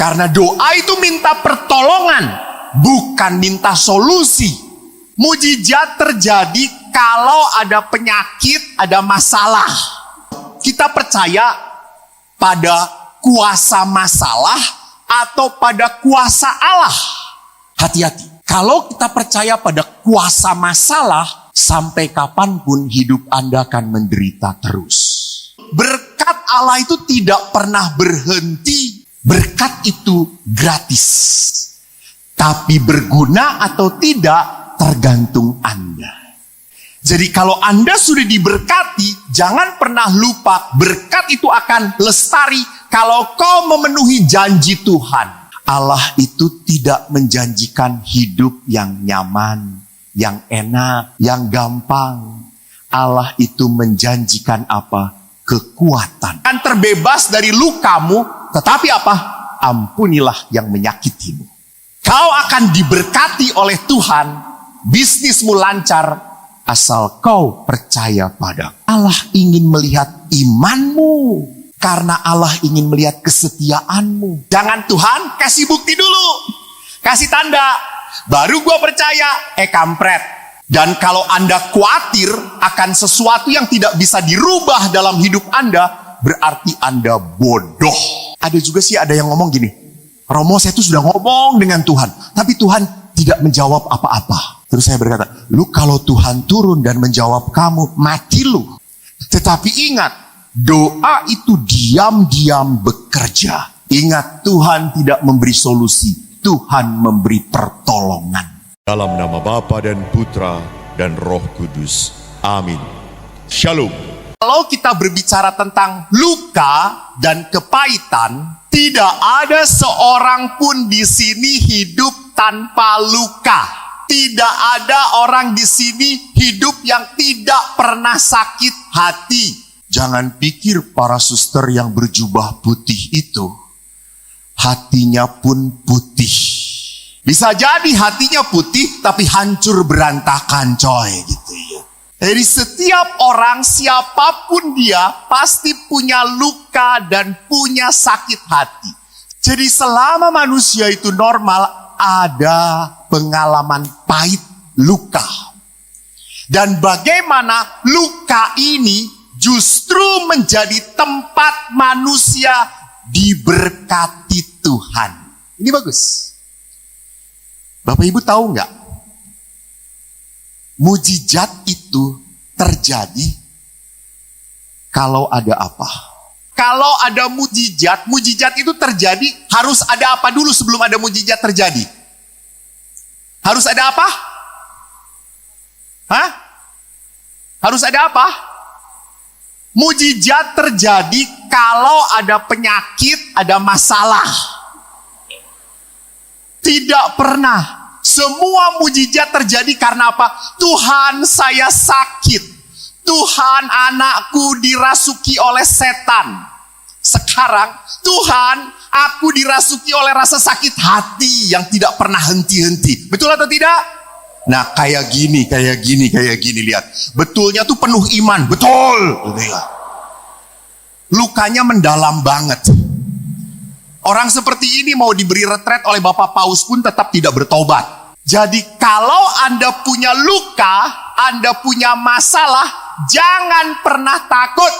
Karena doa itu minta pertolongan, bukan minta solusi. Mujizat terjadi kalau ada penyakit, ada masalah. Kita percaya pada kuasa masalah atau pada kuasa Allah. Hati-hati. Kalau kita percaya pada kuasa masalah, sampai kapanpun hidup Anda akan menderita terus. Berkat Allah itu tidak pernah berhenti. Berkat itu gratis. Tapi berguna atau tidak tergantung Anda. Jadi kalau Anda sudah diberkati, jangan pernah lupa berkat itu akan lestari kalau kau memenuhi janji Tuhan. Allah itu tidak menjanjikan hidup yang nyaman, yang enak, yang gampang. Allah itu menjanjikan apa? Kekuatan. Dan terbebas dari lukamu, tetapi apa? Ampunilah yang menyakitimu. Kau akan diberkati oleh Tuhan, bisnismu lancar, asal kau percaya pada Allah. Ingin melihat imanmu, karena Allah ingin melihat kesetiaanmu. Jangan Tuhan kasih bukti dulu, kasih tanda, baru gue percaya. Kampret. Dan kalau Anda khawatir akan sesuatu yang tidak bisa dirubah dalam hidup Anda, berarti Anda bodoh. Ada juga sih ada yang ngomong gini, Romo, saya tuh sudah ngomong dengan Tuhan, tapi Tuhan tidak menjawab apa-apa. Terus saya berkata, lu kalau Tuhan turun dan menjawab kamu, mati lu. Tetapi ingat, doa itu diam-diam bekerja. Ingat, Tuhan tidak memberi solusi, Tuhan memberi pertolongan. Dalam nama Bapa dan Putra dan Roh Kudus. Amin. Shalom. Kalau kita berbicara tentang luka dan kepahitan, tidak ada seorang pun di sini hidup tanpa luka. Tidak ada orang di sini hidup yang tidak pernah sakit hati. Jangan pikir para suster yang berjubah putih itu hatinya pun putih. Bisa jadi hatinya putih tapi hancur berantakan coy gitu ya. Jadi setiap orang siapapun dia pasti punya luka dan punya sakit hati. Jadi selama manusia itu normal ada pengalaman pahit luka. Dan bagaimana luka ini justru menjadi tempat manusia diberkati Tuhan. Ini bagus. Bapak Ibu tahu nggak? Mujizat itu terjadi kalau ada apa? Kalau ada mujizat, mujizat itu terjadi harus ada apa dulu sebelum ada mujizat terjadi? Harus ada apa? Hah? Harus ada apa? Mujizat terjadi kalau ada penyakit, ada masalah. Tidak pernah. Semua mujizat terjadi karena apa? Tuhan, saya sakit. Tuhan, anakku dirasuki oleh setan. Sekarang, Tuhan, aku dirasuki oleh rasa sakit hati yang tidak pernah henti-henti. Betul atau tidak? Nah, kayak gini, lihat. Betulnya tuh penuh iman, betul. Lukanya mendalam banget. Orang seperti ini mau diberi retret oleh Bapak Paus pun tetap tidak bertobat. Jadi kalau Anda punya luka, Anda punya masalah, jangan pernah takut.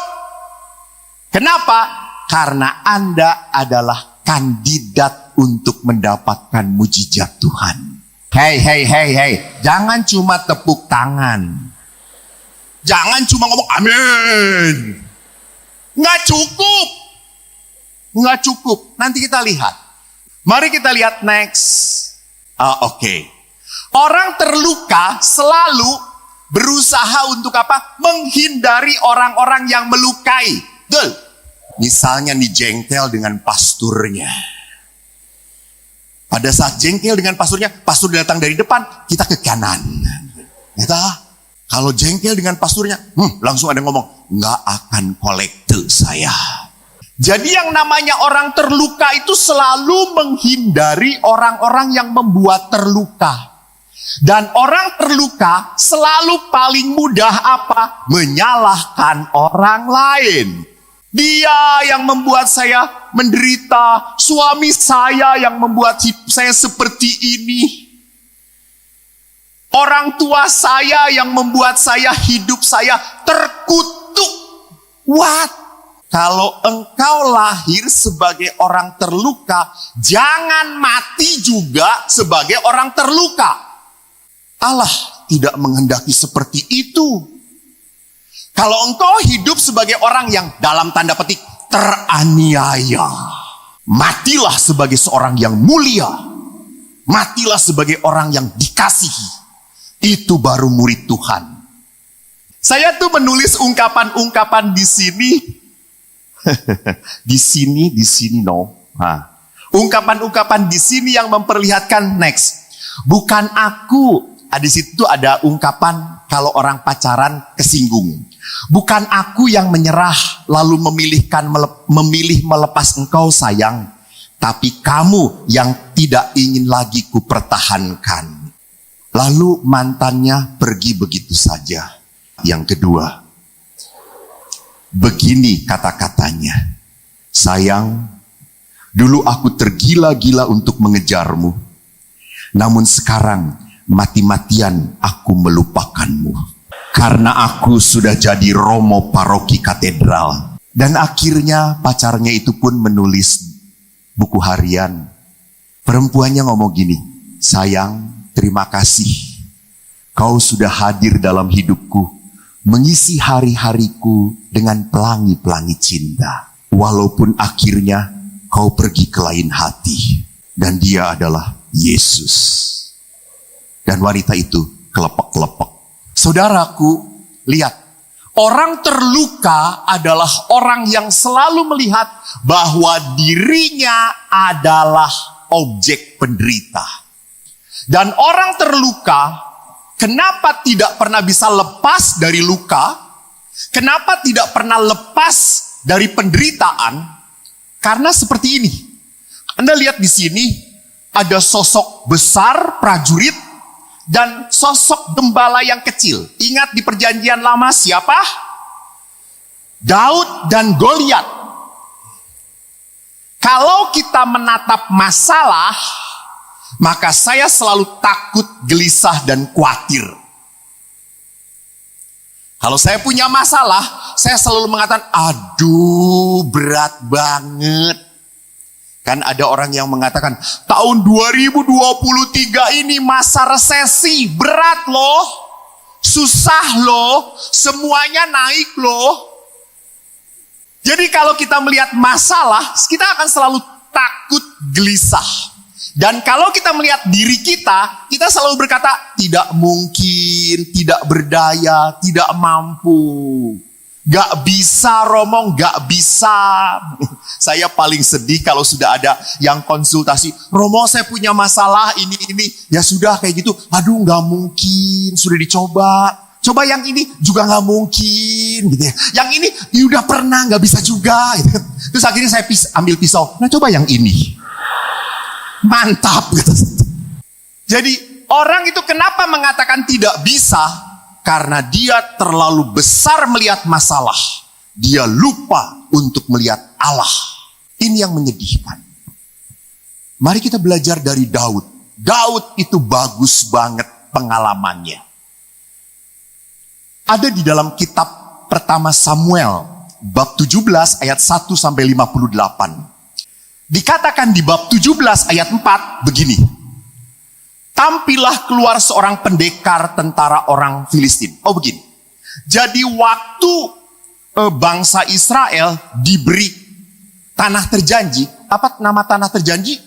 Kenapa? Karena Anda adalah kandidat untuk mendapatkan mujizat Tuhan. Hey. Jangan cuma tepuk tangan. Jangan cuma ngomong amin. Nggak cukup. Nanti kita lihat. Mari kita lihat next. Oke. Orang terluka selalu berusaha untuk apa? Menghindari orang-orang yang melukai. Betul. Misalnya nih jengkel dengan pasturnya. Pada saat jengkel dengan pasturnya, pastur datang dari depan, kita ke kanan. Kalau jengkel dengan pasturnya, langsung ada ngomong, nggak akan kolekte saya. Jadi yang namanya orang terluka itu selalu menghindari orang-orang yang membuat terluka. Dan orang terluka selalu paling mudah apa? Menyalahkan orang lain. Dia yang membuat saya menderita. Suami saya yang membuat hidup saya seperti ini. Orang tua saya yang membuat hidup saya terkutuk. What? Kalau engkau lahir sebagai orang terluka, jangan mati juga sebagai orang terluka. Allah tidak menghendaki seperti itu. Kalau engkau hidup sebagai orang yang dalam tanda petik teraniaya, matilah sebagai seorang yang mulia. Matilah sebagai orang yang dikasihi. Itu baru murid Tuhan. Saya tuh menulis ungkapan-ungkapan di sini. di sini no. Ungkapan-ungkapan di sini yang memperlihatkan next. Bukan aku. Di situ ada ungkapan kalau orang pacaran kesinggung. Bukan aku yang menyerah lalu memilih melepas engkau sayang. Tapi kamu yang tidak ingin lagi kupertahankan. Lalu mantannya pergi begitu saja. Yang kedua, begini kata-katanya. Sayang, dulu aku tergila-gila untuk mengejarmu. Namun sekarang mati-matian aku melupakanmu. Karena aku sudah jadi romo paroki katedral. Dan akhirnya pacarnya itu pun menulis buku harian. Perempuannya ngomong gini, sayang, terima kasih. Kau sudah hadir dalam hidupku, mengisi hari-hariku dengan pelangi-pelangi cinta. Walaupun akhirnya kau pergi ke lain hati. Dan dia adalah Yesus. Dan wanita itu kelepek-kelepek. Saudaraku, lihat. Orang terluka adalah orang yang selalu melihat bahwa dirinya adalah objek penderita. Dan orang terluka, kenapa tidak pernah bisa lepas dari luka? Kenapa tidak pernah lepas dari penderitaan? Karena seperti ini. Anda lihat di sini, ada sosok besar prajurit dan sosok gembala yang kecil. Ingat di perjanjian lama siapa? Daud dan Goliat. Kalau kita menatap masalah, maka saya selalu takut, gelisah, dan khawatir. Kalau saya punya masalah, saya selalu mengatakan, aduh berat banget. Kan ada orang yang mengatakan, tahun 2023 ini masa resesi, berat loh, susah loh, semuanya naik loh. Jadi kalau kita melihat masalah, kita akan selalu takut, gelisah. Dan kalau kita melihat diri kita selalu berkata, tidak mungkin, tidak berdaya, tidak mampu. Gak bisa Romo, gak bisa. Saya paling sedih kalau sudah ada yang konsultasi. Romo, saya punya masalah ini. Ya sudah kayak gitu. Aduh gak mungkin, sudah dicoba. Coba yang ini juga gak mungkin gitu ya. Yang ini ya udah pernah gak bisa juga gitu. Terus akhirnya saya ambil pisau. Nah coba yang ini. Mantap gitu. Jadi orang itu kenapa mengatakan tidak bisa? Karena dia terlalu besar melihat masalah. Dia lupa untuk melihat Allah. Ini yang menyedihkan. Mari kita belajar dari Daud. Daud itu bagus banget pengalamannya. Ada di dalam kitab pertama Samuel. Bab 17 ayat 1 sampai 58. Dikatakan di bab 17 ayat 4 begini. Tampillah keluar seorang pendekar tentara orang Filistin. Oh begini. Jadi waktu bangsa Israel diberi tanah terjanji. Apa nama tanah terjanji?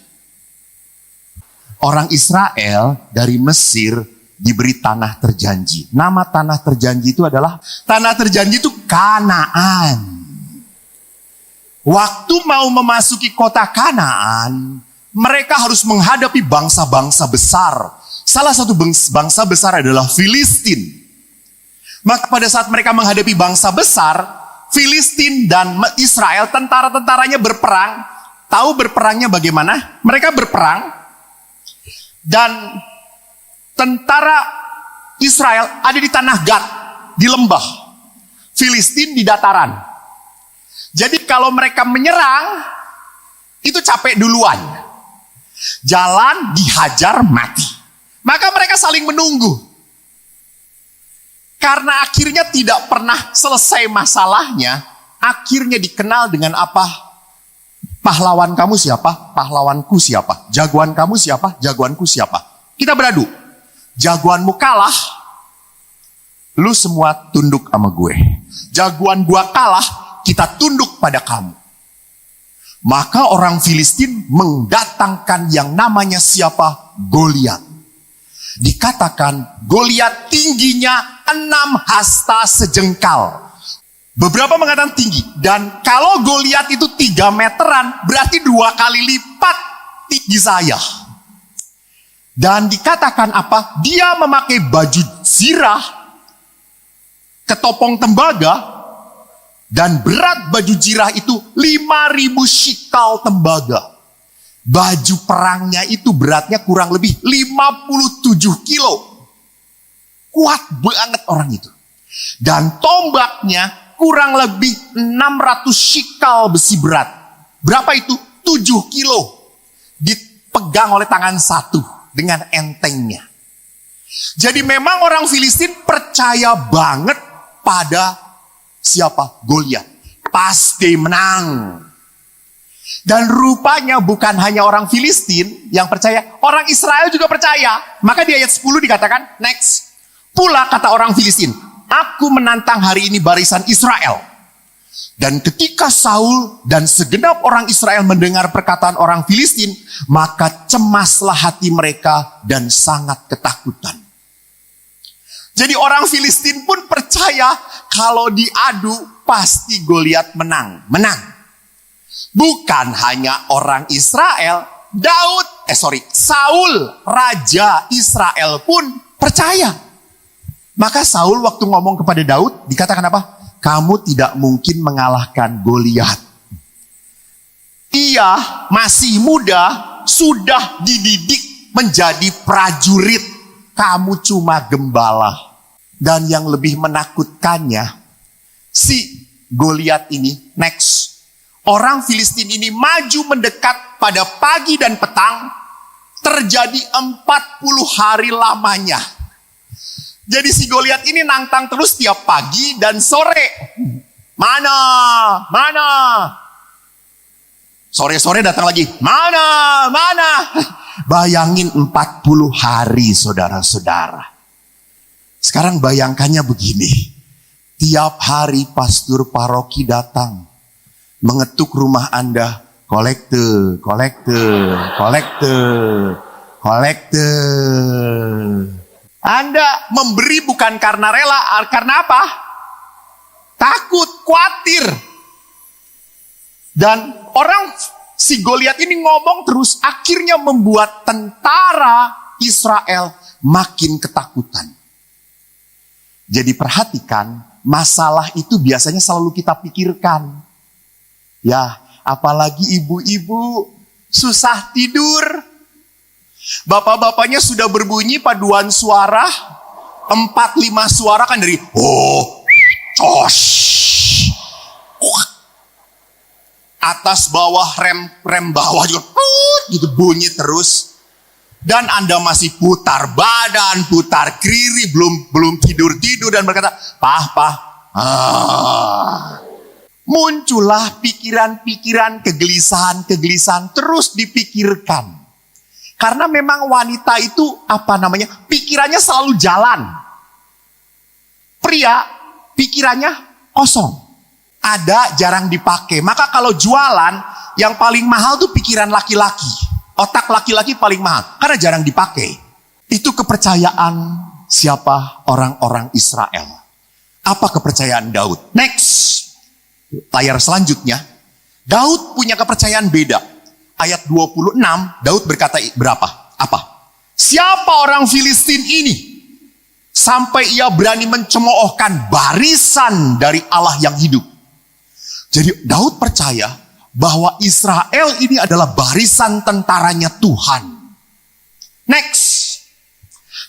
Orang Israel dari Mesir diberi tanah terjanji. Nama tanah terjanji itu adalah, tanah terjanji itu Kanaan. Waktu mau memasuki kota Kanaan, mereka harus menghadapi bangsa-bangsa besar. Salah satu bangsa besar adalah Filistin. Maka pada saat mereka menghadapi bangsa besar, Filistin dan Israel, tentara-tentaranya berperang. Tahu berperangnya bagaimana? Mereka berperang. Dan tentara Israel ada di tanah Gad, di lembah. Filistin di dataran. Jadi kalau mereka menyerang, itu capek duluan. Jalan, dihajar, mati. Maka mereka saling menunggu. Karena akhirnya tidak pernah selesai masalahnya, akhirnya dikenal dengan apa? Pahlawan kamu siapa? Pahlawanku siapa? Jagoan kamu siapa? Jagoanku siapa? Kita beradu. Jagoanmu kalah, lu semua tunduk sama gue. Jagoan gua kalah, kita tunduk pada kamu. Maka orang Filistin mendatangkan yang namanya siapa? Goliat. Dikatakan Goliat tingginya 6 hasta sejengkal. Beberapa mengatakan tinggi. Dan kalau Goliat itu 3 meteran, berarti 2 kali lipat tinggi saya. Dan dikatakan apa? Dia memakai baju zirah, ketopong tembaga, dan berat baju zirah itu 5.000 shikal tembaga. Baju perangnya itu beratnya kurang lebih 57 kilo. Kuat banget orang itu. Dan tombaknya kurang lebih 600 shikal besi berat. Berapa itu? 7 kilo. Dipegang oleh tangan satu. Dengan entengnya. Jadi memang orang Filistin percaya banget pada siapa? Goliat. Pasti menang. Dan rupanya bukan hanya orang Filistin yang percaya, orang Israel juga percaya. Maka di ayat 10 dikatakan, next. Pula kata orang Filistin, aku menantang hari ini barisan Israel. Dan ketika Saul dan segenap orang Israel mendengar perkataan orang Filistin, maka cemaslah hati mereka dan sangat ketakutan. Jadi orang Filistin pun percaya kalau diadu pasti Goliat menang. Bukan hanya orang Israel, Saul, raja Israel pun percaya. Maka Saul waktu ngomong kepada Daud, dikatakan apa? Kamu tidak mungkin mengalahkan Goliat. Ia masih muda, sudah dididik menjadi prajurit. Kamu cuma gembala. Dan yang lebih menakutkannya, si Goliat ini, next. Orang Filistin ini maju mendekat pada pagi dan petang, terjadi 40 hari lamanya. Jadi si Goliat ini nantang terus tiap pagi dan sore. Mana? Sore-sore datang lagi. Mana? Bayangin 40 hari saudara-saudara. Sekarang bayangkannya begini. Tiap hari pastor paroki datang. Mengetuk rumah Anda. Kolekte. Anda memberi bukan karena rela, karena apa? Takut, khawatir. Dan orang si Goliat ini ngomong terus, akhirnya membuat tentara Israel makin ketakutan. Jadi perhatikan, masalah itu biasanya selalu kita pikirkan. Ya, apalagi ibu-ibu susah tidur. Bapak-bapaknya sudah berbunyi paduan suara 4-5 suara kan dari atas bawah rem bawah juga gitu bunyi terus. Dan Anda masih putar badan, putar kiri, belum tidur dan berkata, "Pah." Muncullah pikiran-pikiran, kegelisahan terus dipikirkan. Karena memang wanita itu pikirannya selalu jalan. Pria pikirannya kosong. Ada jarang dipakai. Maka kalau jualan yang paling mahal tuh pikiran laki-laki. Otak laki-laki paling mahal karena jarang dipakai. Itu kepercayaan siapa? Orang-orang Israel. Apa kepercayaan Daud? Next. Layar selanjutnya. Daud punya kepercayaan beda. Ayat 26, Daud berkata berapa? Apa? Siapa orang Filistin ini sampai ia berani mencemoohkan barisan dari Allah yang hidup? Jadi Daud percaya bahwa Israel ini adalah barisan tentaranya Tuhan. Next.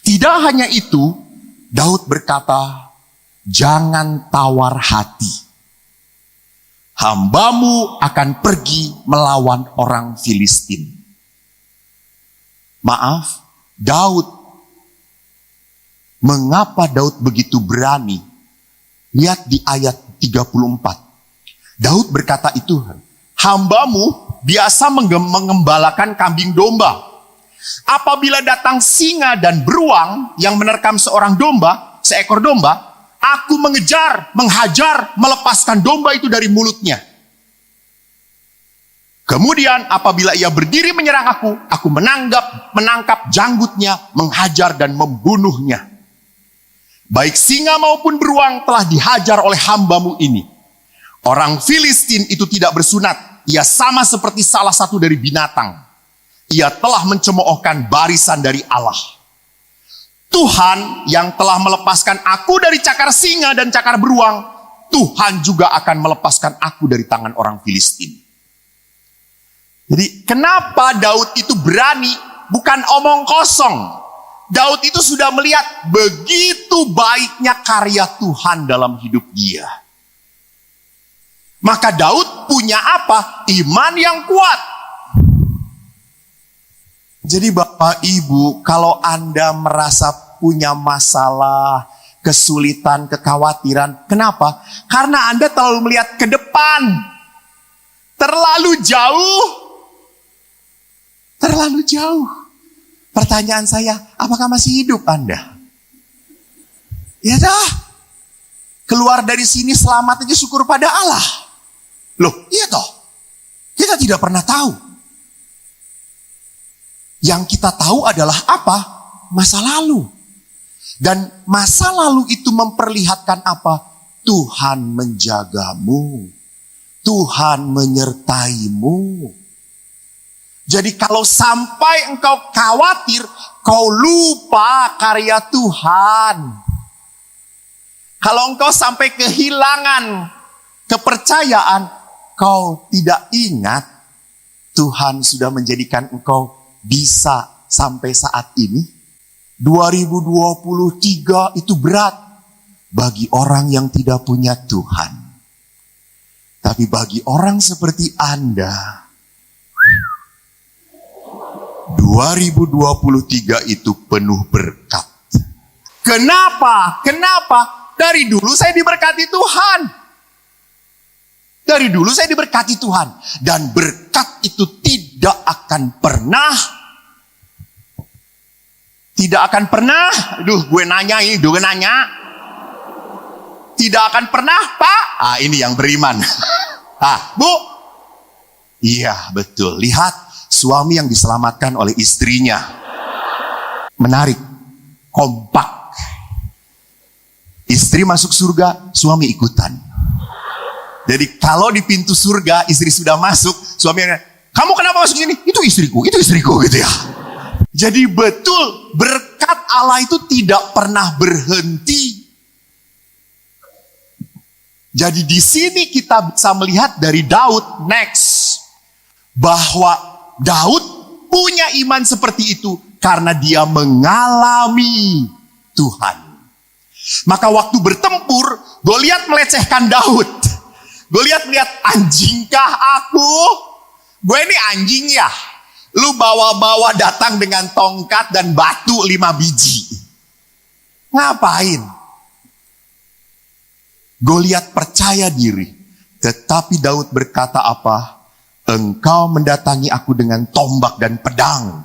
Tidak hanya itu, Daud berkata, jangan tawar hati. hambamu akan pergi melawan orang Filistin. Maaf, Daud. Mengapa Daud begitu berani? Lihat di ayat 34. Daud berkata itu, hambamu biasa mengembalakan kambing domba. Apabila datang singa dan beruang yang menerkam seekor domba, aku mengejar, menghajar, melepaskan domba itu dari mulutnya. Kemudian apabila ia berdiri menyerang aku menangkap janggutnya, menghajar dan membunuhnya. Baik singa maupun beruang telah dihajar oleh hambamu ini. Orang Filistin itu tidak bersunat. Ia sama seperti salah satu dari binatang. Ia telah mencemoohkan barisan dari Allah. Tuhan yang telah melepaskan aku dari cakar singa dan cakar beruang, Tuhan juga akan melepaskan aku dari tangan orang Filistin. Jadi kenapa Daud itu berani? Bukan omong kosong. Daud itu sudah melihat begitu baiknya karya Tuhan dalam hidup dia. Maka Daud punya apa? Iman yang kuat. Jadi Bapak Ibu, kalau Anda merasa punya masalah, kesulitan, kekhawatiran, kenapa? Karena Anda terlalu melihat ke depan. Terlalu jauh. Terlalu jauh. Pertanyaan saya, apakah masih hidup Anda? Ya dah. Keluar dari sini selamat aja, syukur pada Allah. Loh, iya toh. Kita tidak pernah tahu. Yang kita tahu adalah apa? Masa lalu. Dan masa lalu itu memperlihatkan apa? Tuhan menjagamu. Tuhan menyertaimu. Jadi kalau sampai engkau khawatir, kau lupa karya Tuhan. Kalau engkau sampai kehilangan kepercayaan, kau tidak ingat Tuhan sudah menjadikan engkau bisa sampai saat ini. 2023 itu berat bagi orang yang tidak punya Tuhan. Tapi bagi orang seperti Anda, 2023 itu penuh berkat. Kenapa? Kenapa? Dari dulu saya diberkati Tuhan. Dari dulu saya diberkati Tuhan. Dan berkat itu tidak akan pernah. Gue nanya. Tidak akan pernah, Pak. Ini yang beriman. Bu. Iya, betul. Lihat suami yang diselamatkan oleh istrinya. Menarik. Kompak. Istri masuk surga, suami ikutan. Jadi kalau di pintu surga istri sudah masuk, suaminya, kamu kenapa masuk sini? Itu istriku gitu ya. Jadi betul, berkat Allah itu tidak pernah berhenti. Jadi di sini kita bisa melihat dari Daud next, bahwa Daud punya iman seperti itu karena dia mengalami Tuhan. Maka waktu bertempur, Goliat melecehkan Daud. Goliat lihat, anjingkah aku? Gue ini anjing ya. Lu bawa-bawa datang dengan tongkat dan batu 5 biji. Ngapain? Goliat percaya diri. Tetapi Daud berkata apa? Engkau mendatangi aku dengan tombak dan pedang.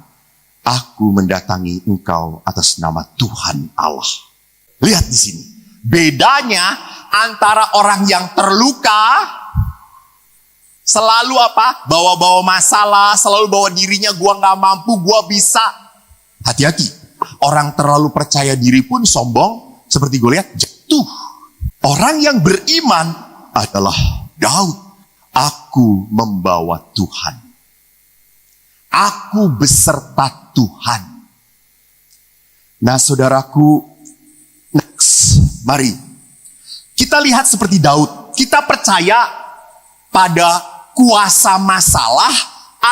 Aku mendatangi engkau atas nama Tuhan Allah. Lihat di sini. Bedanya antara orang yang terluka, selalu apa? Bawa-bawa masalah, selalu bawa dirinya, gua gak mampu, gua bisa. Hati-hati. Orang terlalu percaya diri pun sombong, seperti Goliat, jatuh. Orang yang beriman adalah Daud. Aku membawa Tuhan. Aku beserta Tuhan. Nah saudaraku, next, mari. Kita lihat seperti Daud. Kita percaya pada kuasa masalah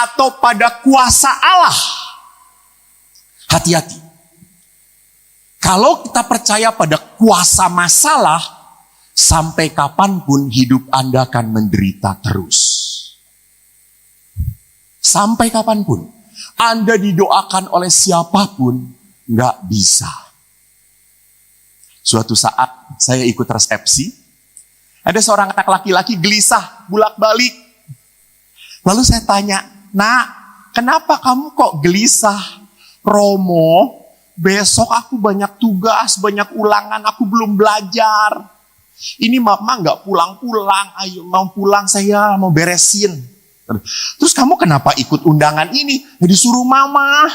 atau pada kuasa Allah. Hati-hati. Kalau kita percaya pada kuasa masalah, Sampai kapanpun hidup Anda akan menderita terus. Sampai kapanpun. Anda didoakan oleh siapapun, nggak bisa. Suatu saat saya ikut resepsi, ada seorang anak laki-laki gelisah, bolak-balik. Lalu saya tanya, "Nak, kenapa kamu kok gelisah?" "Romo, besok aku banyak tugas, banyak ulangan, aku belum belajar. Ini mama nggak pulang-pulang, ayo mau pulang saya mau beresin." "Terus kamu kenapa ikut undangan ini?" "Ya disuruh mama.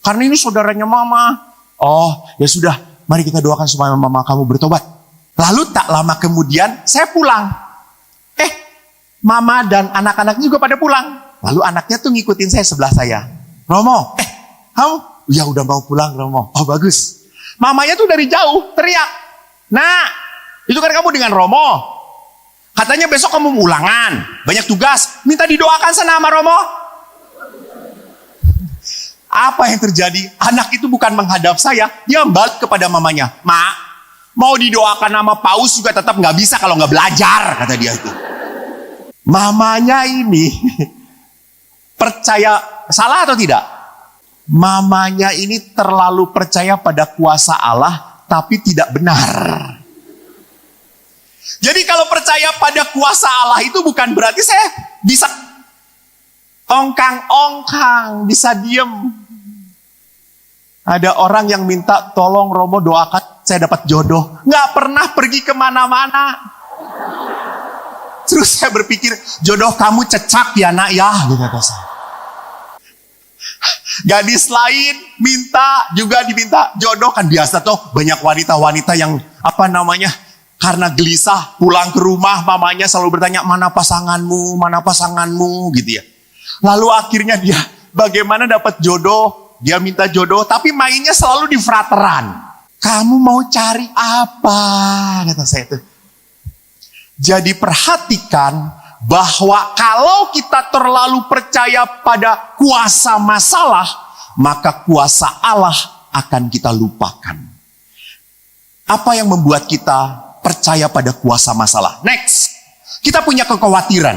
Karena ini saudaranya mama." "Oh ya sudah, mari kita doakan supaya mama kamu bertobat." Lalu tak lama kemudian saya pulang. Mama dan anak-anak juga pada pulang. Lalu anaknya tuh ngikutin saya sebelah saya. "Romo, kamu?" "Ya udah mau pulang Romo." "Oh bagus." Mamanya tuh dari jauh teriak, "Nah, itu kan kamu dengan Romo. Katanya besok kamu ulangan, banyak tugas, minta didoakan sana sama Romo." Apa yang terjadi? Anak itu bukan menghadap saya, dia balik kepada mamanya. "Mak, mau didoakan nama Paus juga tetap nggak bisa kalau nggak belajar," kata dia itu. Mamanya ini percaya, salah atau tidak? Mamanya ini terlalu percaya pada kuasa Allah, tapi tidak benar. Jadi kalau percaya pada kuasa Allah itu bukan berarti saya bisa ongkang-ongkang, bisa diem. Ada orang yang minta, "Tolong Romo doakan saya dapat jodoh." Nggak pernah pergi kemana-mana. Terus saya berpikir, jodoh kamu cecak ya nak ya, gitu kata saya. Gadis lain minta, juga diminta jodoh, kan biasa tuh banyak wanita-wanita yang karena gelisah pulang ke rumah, mamanya selalu bertanya, mana pasanganmu gitu ya. Lalu akhirnya dia bagaimana dapat jodoh, dia minta jodoh, tapi mainnya selalu di frateran. "Kamu mau cari apa?" kata saya tuh. Jadi perhatikan bahwa kalau kita terlalu percaya pada kuasa masalah, maka kuasa Allah akan kita lupakan. Apa yang membuat kita percaya pada kuasa masalah? Next, kita punya kekhawatiran.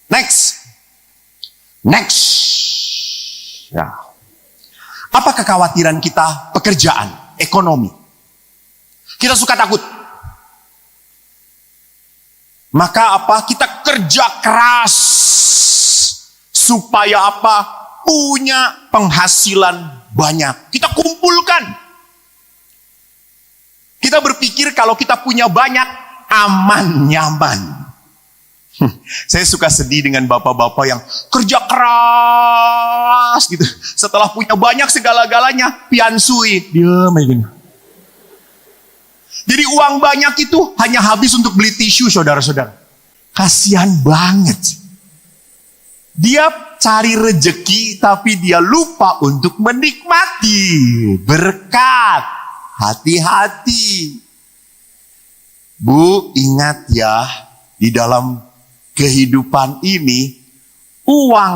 Next. Ya. Apa kekhawatiran kita? Pekerjaan, ekonomi. Kita suka takut. Maka kita kerja keras supaya punya penghasilan banyak. Kita kumpulkan. Kita berpikir kalau kita punya banyak, aman, nyaman. Saya suka sedih dengan bapak-bapak yang kerja keras gitu. Setelah punya banyak segala-galanya, piansui. Diam aja gini. Jadi uang banyak itu hanya habis untuk beli tisu, saudara-saudara. Kasihan banget. Dia cari rejeki tapi dia lupa untuk menikmati berkat. Hati-hati. Bu, ingat ya, di dalam kehidupan ini, uang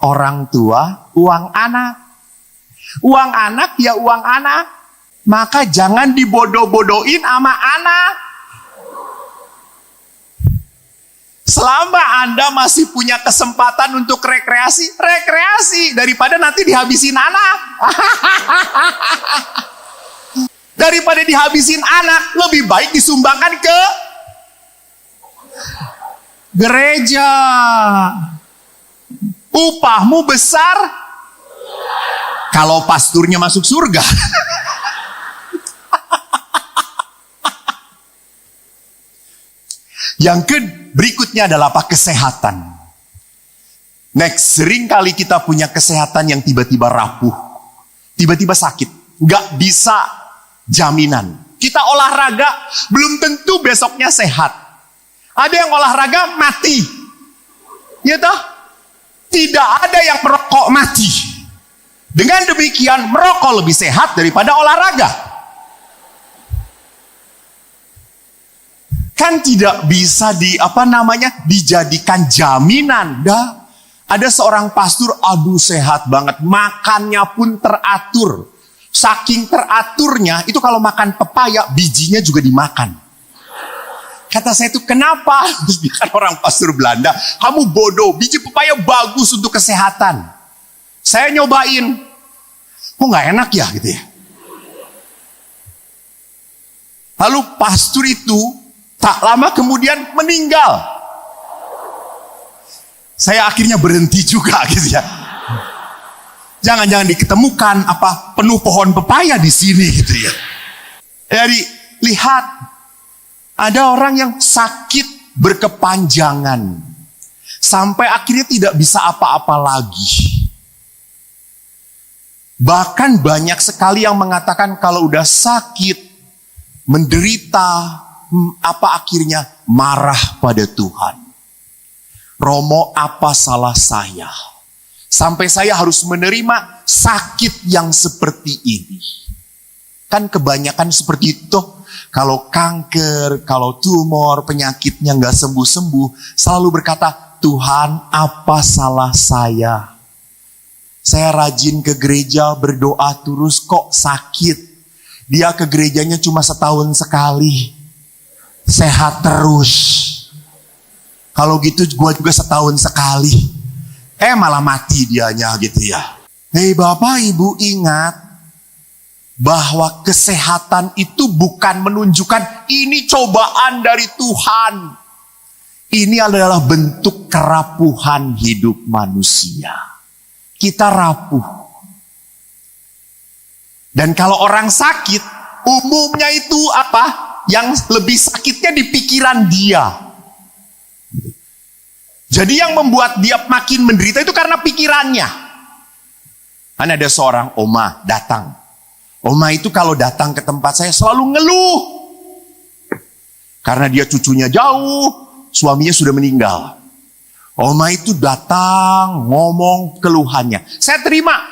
orang tua, uang anak. Uang anak ya uang anak. Maka jangan dibodoh-bodohin sama anak. Selama Anda masih punya kesempatan untuk rekreasi, daripada nanti dihabisin anak. Daripada dihabisin anak, lebih baik disumbangkan ke gereja. Upahmu besar kalau pasturnya masuk surga. Yang berikutnya adalah kesehatan. Next, sering kali kita punya kesehatan yang tiba-tiba rapuh. Tiba-tiba sakit. Nggak bisa jaminan. Kita olahraga, belum tentu besoknya sehat. Ada yang olahraga mati. Ya toh? Tidak ada yang merokok mati. Dengan demikian, merokok lebih sehat daripada olahraga. Kan tidak bisa dijadikan jaminan. Ada seorang pastor, aduh sehat banget, makannya pun teratur. Saking teraturnya, itu kalau makan pepaya, bijinya juga dimakan. Kata saya itu, kenapa? Terus dia kan orang pastor Belanda, kamu bodoh, biji pepaya bagus untuk kesehatan. Saya nyobain, kok gak enak ya gitu ya. Lalu pastor itu tak lama kemudian meninggal. Saya akhirnya berhenti juga gitu ya. Jangan-jangan diketemukan penuh pohon pepaya di sini gitu ya. Jadi lihat, ada orang yang sakit berkepanjangan sampai akhirnya tidak bisa apa-apa lagi. Bahkan banyak sekali yang mengatakan kalau udah sakit, menderita, akhirnya marah pada Tuhan. Romo, apa salah saya? Sampai saya harus menerima sakit yang seperti ini. Kan kebanyakan seperti itu. Kalau kanker, kalau tumor, penyakitnya nggak sembuh-sembuh, selalu berkata, Tuhan, apa salah saya? Saya rajin ke gereja, berdoa terus, kok sakit? Dia ke gerejanya cuma setahun sekali. Sehat terus. Kalau gitu gue juga setahun sekali. Malah mati dianya gitu ya. Hei Bapak Ibu, ingat bahwa kesehatan itu bukan menunjukkan ini cobaan dari Tuhan. Ini adalah bentuk kerapuhan hidup manusia. Kita rapuh. Dan kalau orang sakit, umumnya itu Yang lebih sakitnya di pikiran dia. Jadi yang membuat dia makin menderita itu karena pikirannya. Kan ada seorang oma datang. Oma itu kalau datang ke tempat saya selalu ngeluh. Karena dia cucunya jauh, suaminya sudah meninggal. Oma itu datang ngomong keluhannya. Saya terima.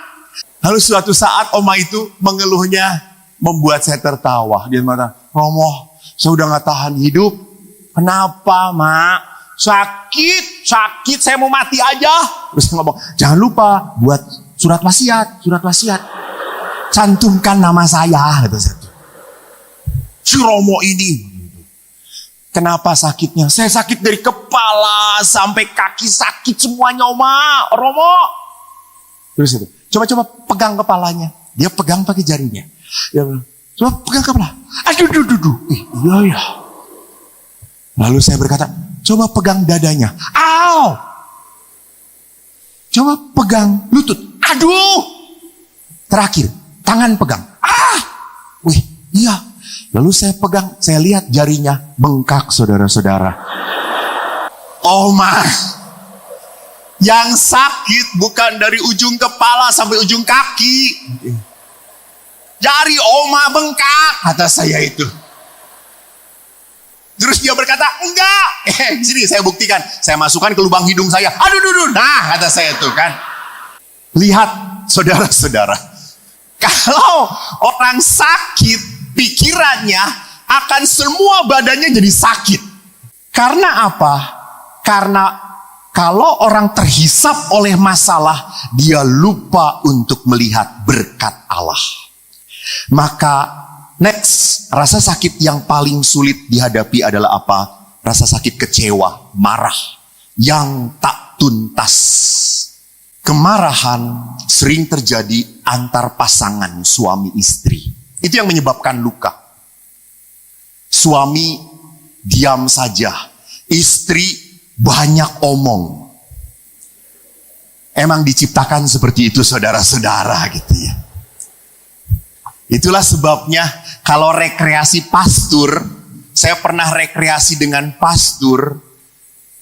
Lalu suatu saat oma itu mengeluhnya membuat saya tertawa. Dia mengatakan, Romo, saya udah gak tahan hidup. Kenapa, Mak? Sakit, saya mau mati aja. Terus dia ngomong, jangan lupa buat surat wasiat. Cantumkan nama saya. Si Romo ini. Kenapa sakitnya? Saya sakit dari kepala sampai kaki sakit semuanya, Oma. Romo. Terus itu, coba pegang kepalanya. Dia pegang pakai jarinya. Dia bilang, coba pegang kepala. Aduh. Iya. Lalu saya berkata, coba pegang dadanya. Au. Coba pegang lutut. Aduh. Terakhir, tangan pegang. Wih, iya. Lalu saya pegang, saya lihat jarinya bengkak, saudara-saudara. Oma, yang sakit bukan dari ujung kepala sampai ujung kaki. Jari Oma bengkak, kata saya itu. Terus dia berkata, enggak. Sini saya buktikan. Saya masukkan ke lubang hidung saya. Aduh. Nah, kata saya itu kan. Lihat, saudara-saudara. Kalau orang sakit, pikirannya akan semua badannya jadi sakit. Karena apa? Karena kalau orang terhisap oleh masalah, dia lupa untuk melihat berkat Allah. Maka next, rasa sakit yang paling sulit dihadapi adalah apa? Rasa sakit kecewa, marah, yang tak tuntas. Kemarahan sering terjadi antar pasangan suami istri. Itu yang menyebabkan luka. Suami diam saja, istri banyak omong. Emang diciptakan seperti itu, saudara-saudara, gitu ya. Itulah sebabnya kalau rekreasi pastur, saya pernah rekreasi dengan pastur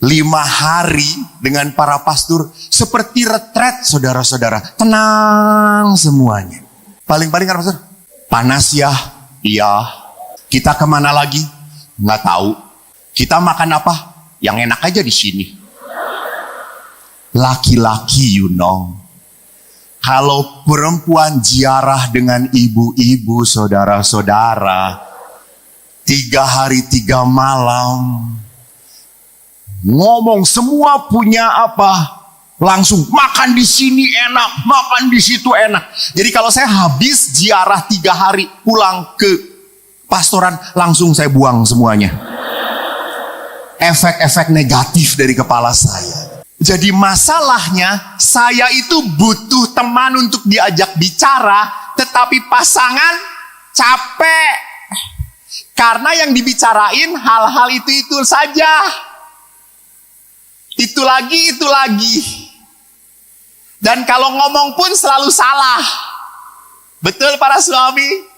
5 hari dengan para pastur seperti retret, saudara-saudara. Tenang semuanya. Paling-paling kan pastor, panas ya? Iya. Kita kemana lagi? Nggak tahu. Kita makan apa? Yang enak aja di sini. Laki-laki, you know. Kalau perempuan ziarah dengan ibu-ibu, saudara-saudara, 3 hari 3 malam, ngomong semua punya apa? Langsung makan di sini enak, makan di situ enak. Jadi kalau saya habis ziarah 3 hari pulang ke pastoran, langsung saya buang semuanya. efek-efek negatif dari kepala saya. Jadi masalahnya, saya itu butuh teman untuk diajak bicara, tetapi pasangan capek. Karena yang dibicarain hal-hal itu saja. Itu lagi. Dan kalau ngomong pun selalu salah. Betul para suami?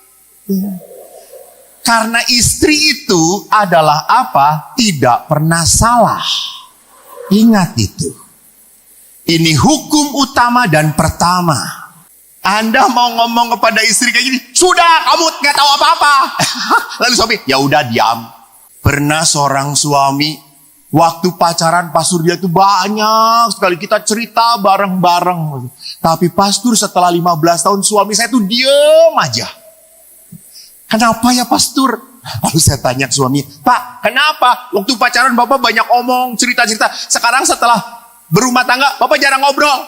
Karena istri itu adalah apa? Tidak pernah salah. Ingat itu. Ini hukum utama dan pertama. Anda mau ngomong kepada istri kayak gini, sudah kamu nggak tahu apa-apa. Lalu suami, ya udah diam. Pernah seorang suami, waktu pacaran pastor dia itu banyak sekali kita cerita bareng-bareng. Tapi pastor setelah 15 tahun suami saya itu diem aja. Kenapa ya pastor? Lalu saya tanya ke suami, Pak, kenapa? Waktu pacaran Bapak banyak omong, cerita-cerita. Sekarang setelah berumah tangga, Bapak jarang ngobrol.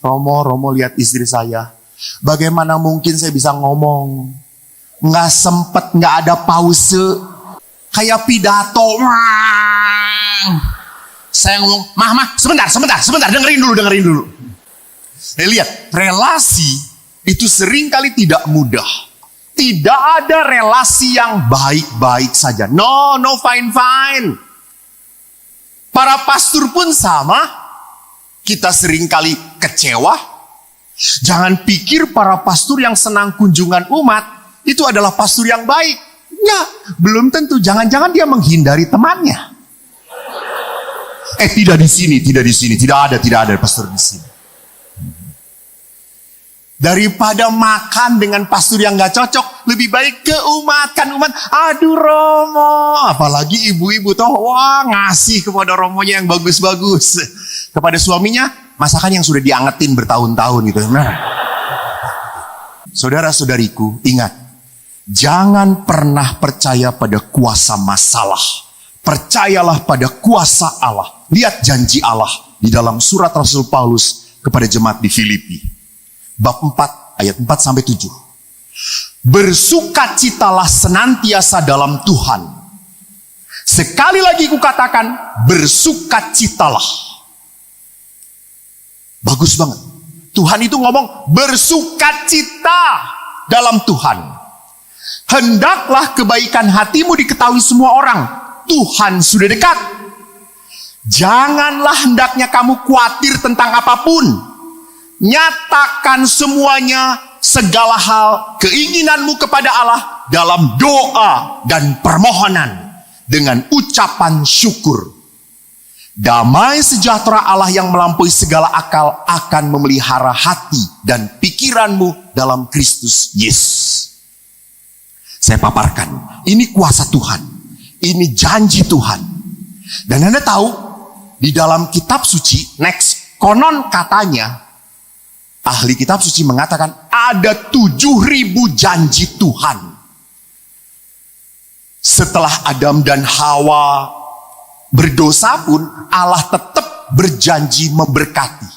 Romo lihat istri saya. Bagaimana mungkin saya bisa ngomong? Nggak sempet, nggak ada pause. Kayak pidato. Saya ngomong, Mah, sebentar, dengerin dulu. Lihat, relasi itu seringkali tidak mudah. Tidak ada relasi yang baik-baik saja. No fine. Para pastor pun sama. Kita seringkali kecewa. Jangan pikir para pastor yang senang kunjungan umat itu adalah pastor yang baik. Ya, belum tentu. Jangan-jangan dia menghindari temannya. Tidak di sini. Tidak ada pastor di sini. Daripada makan dengan pastor yang gak cocok, lebih baik ke umat. Kan umat, aduh Romo. Apalagi ibu-ibu toh, wah ngasih kepada Romonya yang bagus-bagus. Kepada suaminya, masakan yang sudah diangetin bertahun-tahun gitu. Nah, saudara-saudariku, ingat. Jangan pernah percaya pada kuasa masalah. Percayalah pada kuasa Allah. Lihat janji Allah di dalam surat Rasul Paulus kepada jemaat di Filipi. Bab 4 ayat 4-7. Bersukacitalah senantiasa dalam Tuhan. Sekali lagi kukatakan, bersukacitalah. Bagus banget. Tuhan itu ngomong bersukacita dalam Tuhan. Hendaklah kebaikan hatimu diketahui semua orang. Tuhan sudah dekat. Janganlah hendaknya kamu khawatir tentang apapun. Nyatakan semuanya, segala hal, keinginanmu kepada Allah dalam doa dan permohonan dengan ucapan syukur. Damai sejahtera Allah yang melampaui segala akal akan memelihara hati dan pikiranmu dalam Kristus Yesus. Saya paparkan, ini kuasa Tuhan, ini janji Tuhan. Dan Anda tahu, di dalam kitab suci, konon katanya, ahli kitab suci mengatakan ada 7.000 janji Tuhan. Setelah Adam dan Hawa berdosa pun Allah tetap berjanji memberkati.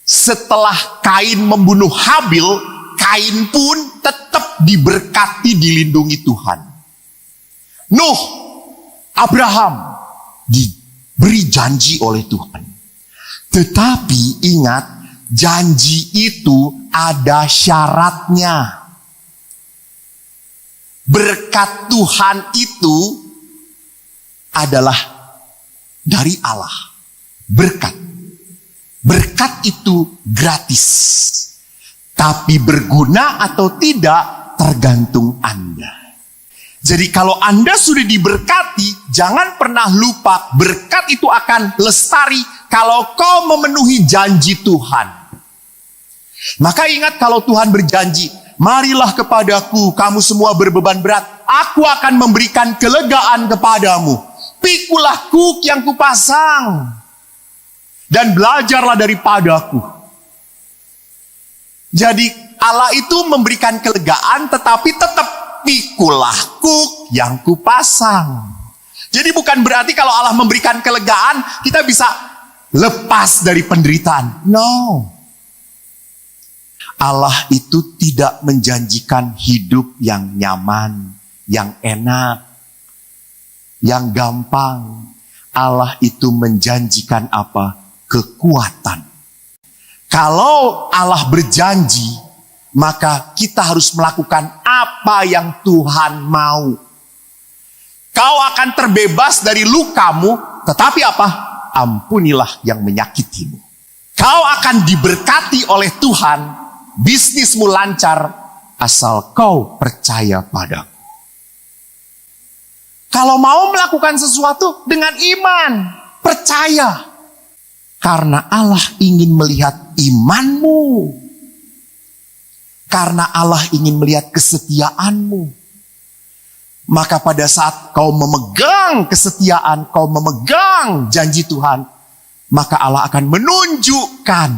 Setelah Kain membunuh Habil, Kain pun tetap diberkati, dilindungi Tuhan. Nuh, Abraham diberi janji oleh Tuhan. Tetapi ingat, janji itu ada syaratnya. Berkat Tuhan itu adalah dari Allah. Berkat itu gratis. Tapi berguna atau tidak tergantung Anda. Jadi kalau Anda sudah diberkati, jangan pernah lupa berkat itu akan lestari kalau kau memenuhi janji Tuhan. Maka ingat, kalau Tuhan berjanji, marilah kepadaku kamu semua berbeban berat, aku akan memberikan kelegaan kepadamu. Pikulah kuk yang kupasang dan belajarlah daripadaku. Jadi Allah itu memberikan kelegaan, tetapi tetap pikulah kuk yang kupasang. Jadi bukan berarti kalau Allah memberikan kelegaan kita bisa lepas dari penderitaan. No. Allah itu tidak menjanjikan hidup yang nyaman, yang enak. Yang gampang, Allah itu menjanjikan apa? Kekuatan. Kalau Allah berjanji, maka kita harus melakukan apa yang Tuhan mau. Kau akan terbebas dari lukamu, tetapi apa? Ampunilah yang menyakitimu. Kau akan diberkati oleh Tuhan, bisnismu lancar, asal kau percaya padaku. Kalau mau melakukan sesuatu dengan iman, percaya. Karena Allah ingin melihat imanmu. Karena Allah ingin melihat kesetiaanmu. Maka pada saat kau memegang kesetiaan, kau memegang janji Tuhan, maka Allah akan menunjukkan.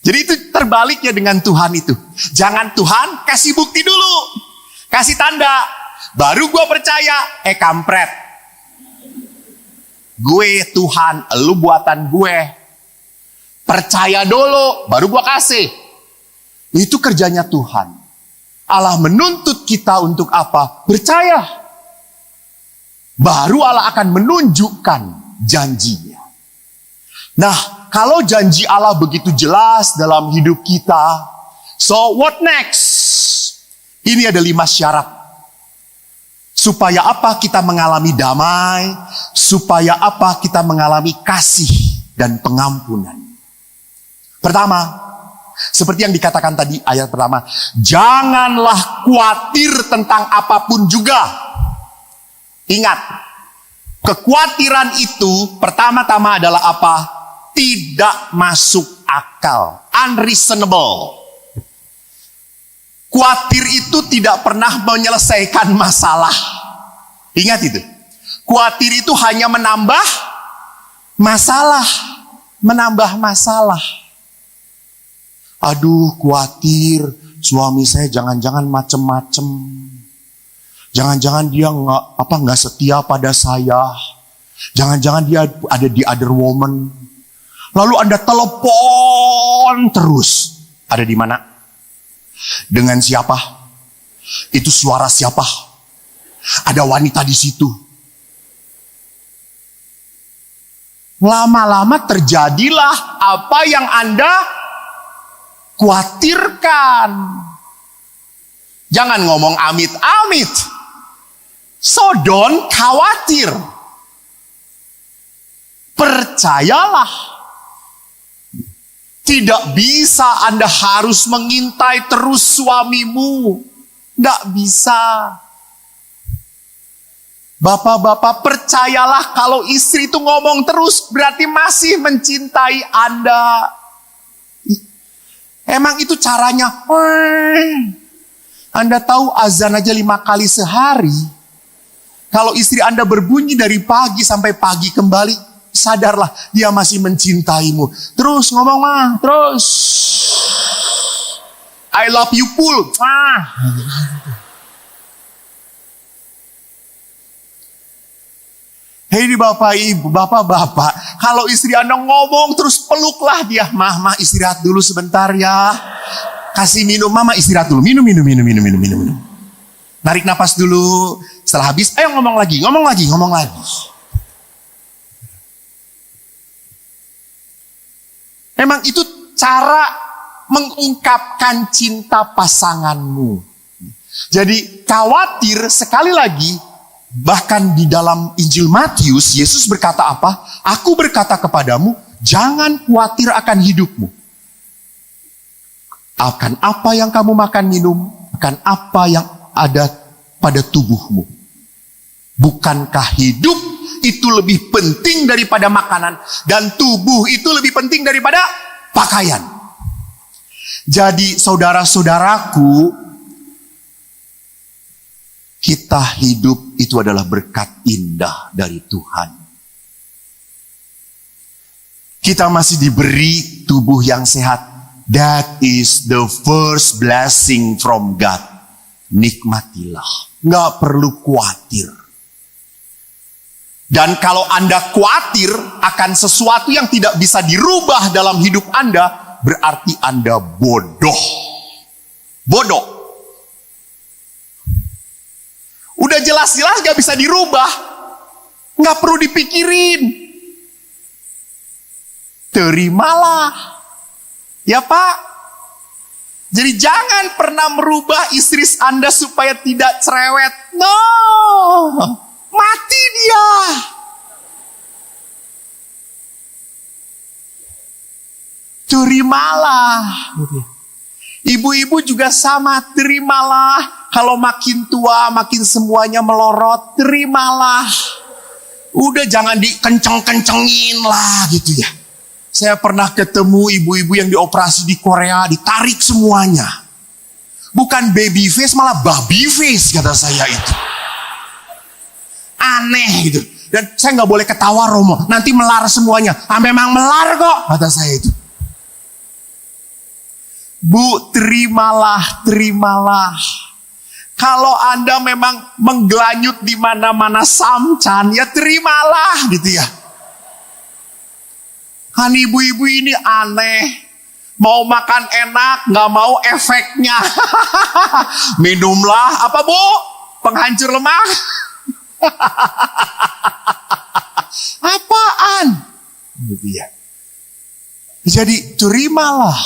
Jadi itu terbaliknya dengan Tuhan itu. Jangan Tuhan kasih bukti dulu. Kasih tanda. Baru gue percaya. Kampret. Gue Tuhan, lu buatan gue. Percaya dulu, baru gue kasih. Itu kerjanya Tuhan. Allah menuntut kita untuk apa? Percaya. Baru Allah akan menunjukkan janjinya. Nah, kalau janji Allah begitu jelas dalam hidup kita, so what next? Ini ada 5 syarat. Supaya apa? Kita mengalami damai. Supaya apa? Kita mengalami kasih dan pengampunan. Pertama, seperti yang dikatakan tadi ayat pertama, janganlah khawatir tentang apapun juga. Ingat, kekhawatiran itu pertama-tama adalah apa? Tidak masuk akal, unreasonable. Khawatir itu tidak pernah menyelesaikan masalah. Ingat itu. Khawatir itu hanya menambah masalah, menambah masalah. Aduh, khawatir suami saya jangan-jangan macem-macem. Jangan-jangan dia nggak setia pada saya. Jangan-jangan dia ada di other woman. Lalu Anda telepon terus. Ada di mana? Dengan siapa? Itu suara siapa? Ada wanita di situ. Lama-lama terjadilah apa yang Anda khawatirkan. Jangan ngomong amit-amit. So don't khawatir. Percayalah. Tidak bisa Anda harus mengintai terus suamimu. Tidak bisa. Bapak-bapak, percayalah kalau istri itu ngomong terus berarti masih mencintai Anda. Emang itu caranya? Anda tahu azan aja 5 kali sehari. Kalau istri Anda berbunyi dari pagi sampai pagi kembali, sadarlah dia masih mencintaimu. Terus ngomong mah, terus. I love you full. Hei bapak ibu, bapak-bapak, kalau istri Anda ngomong terus peluklah dia. Mah istirahat dulu sebentar ya. Kasih minum, mama istirahat dulu. Minum. Narik napas dulu. Setelah habis, ayo ngomong lagi. Memang itu cara mengungkapkan cinta pasanganmu. Jadi khawatir sekali lagi. Bahkan di dalam Injil Matius, Yesus berkata apa? Aku berkata kepadamu, jangan khawatir akan hidupmu. Akan apa yang kamu makan minum, akan apa yang ada pada tubuhmu. Bukankah hidup itu lebih penting daripada makanan, dan tubuh itu lebih penting daripada pakaian? Jadi saudara-saudaraku, kita hidup itu adalah berkat indah dari Tuhan. Kita masih diberi tubuh yang sehat. That is the first blessing from God. Nikmatilah. Nggak perlu khawatir. Dan kalau Anda khawatir akan sesuatu yang tidak bisa dirubah dalam hidup Anda, berarti Anda bodoh. Bodoh. Udah jelas-jelas gak bisa dirubah. Nggak perlu dipikirin. Terimalah. Ya Pak. Jadi jangan pernah merubah istri Anda supaya tidak cerewet. No. Mati dia. Terimalah. Ibu-ibu juga sama, terimalah. Kalau makin tua, makin semuanya melorot, terimalah. Udah jangan dikenceng-kencengin lah gitu ya. Saya pernah ketemu ibu-ibu yang dioperasi di Korea, ditarik semuanya. Bukan baby face, malah baby face kata saya itu. Aneh gitu. Dan saya nggak boleh ketawa Romo, nanti melar semuanya. Ah, memang melar kok, kata saya itu. Bu, terimalah, terimalah. Kalau Anda memang menggelanyut di mana-mana samcan, ya terimalah gitu ya. Kan ibu-ibu ini aneh. Mau makan enak, nggak mau efeknya. Minumlah, apa Bu? Penghancur lemak? Apaan? Gitu ya. Jadi terimalah.